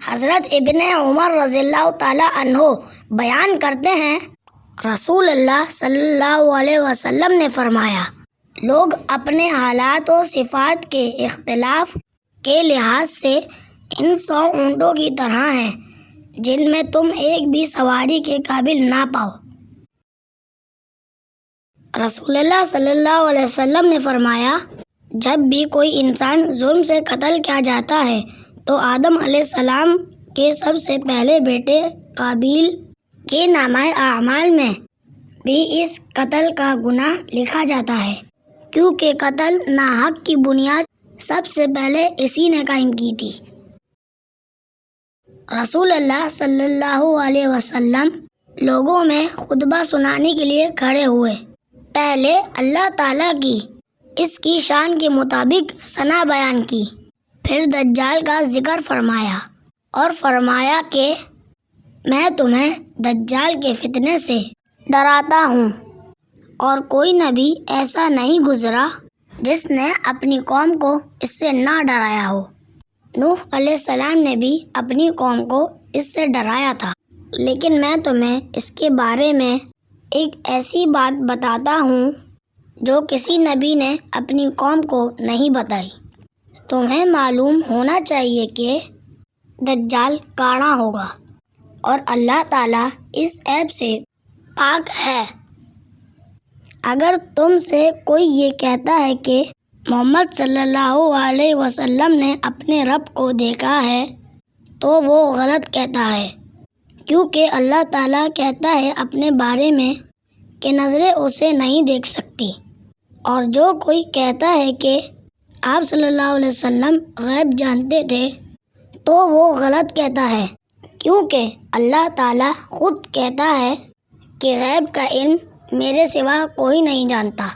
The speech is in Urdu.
حضرت ابن عمر رضی اللہ تعالیٰ عنہ بیان کرتے ہیں، رسول اللہ صلی اللہ علیہ وسلم نے فرمایا، لوگ اپنے حالات و صفات کے اختلاف کے لحاظ سے ان 100 اونٹوں کی طرح ہیں جن میں تم ایک بھی سواری کے قابل نہ پاؤ۔ رسول اللہ صلی اللہ علیہ وسلم نے فرمایا، جب بھی کوئی انسان ظلم سے قتل کیا جاتا ہے تو آدم علیہ السلام کے سب سے پہلے بیٹے قابیل کے نامہ اعمال میں بھی اس قتل کا گناہ لکھا جاتا ہے، کیونکہ قتل ناحق کی بنیاد سب سے پہلے اسی نے قائم کی تھی۔ رسول اللہ صلی اللہ علیہ وسلم لوگوں میں خطبہ سنانے کے لیے کھڑے ہوئے۔ پہلے اللہ تعالیٰ کی اس کی شان کے مطابق ثنا بیان کی، پھر دجال کا ذکر فرمایا اور فرمایا کہ میں تمہیں دجال کے فتنے سے ڈراتا ہوں، اور کوئی نبی ایسا نہیں گزرا جس نے اپنی قوم کو اس سے نہ ڈرایا ہو۔ نوح علیہ السلام نے بھی اپنی قوم کو اس سے ڈرایا تھا، لیکن میں تمہیں اس کے بارے میں ایک ایسی بات بتاتا ہوں جو کسی نبی نے اپنی قوم کو نہیں بتائی۔ تمہیں معلوم ہونا چاہیے کہ دجال کاڑا ہوگا اور اللہ تعالیٰ اس عیب سے پاک ہے۔ اگر تم سے کوئی یہ کہتا ہے کہ محمد صلی اللہ علیہ وسلم نے اپنے رب کو دیکھا ہے تو وہ غلط کہتا ہے، کیونکہ اللہ تعالیٰ کہتا ہے اپنے بارے میں کہ نظریں اسے نہیں دیکھ سکتی، اور جو کوئی کہتا ہے کہ آپ صلی اللہ علیہ وسلم غیب جانتے تھے تو وہ غلط کہتا ہے، کیونکہ اللہ تعالیٰ خود کہتا ہے کہ غیب کا علم میرے سوا کوئی نہیں جانتا۔